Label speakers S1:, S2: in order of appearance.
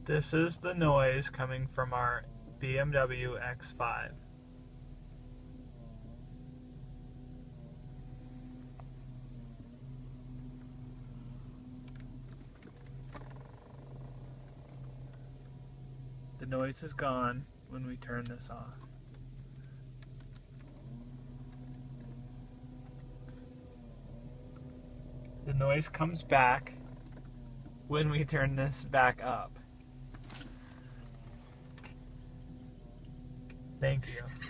S1: This is the noise coming from our BMW X5. The noise is gone when we turn this off. The noise comes back when we turn this back up. Thank you.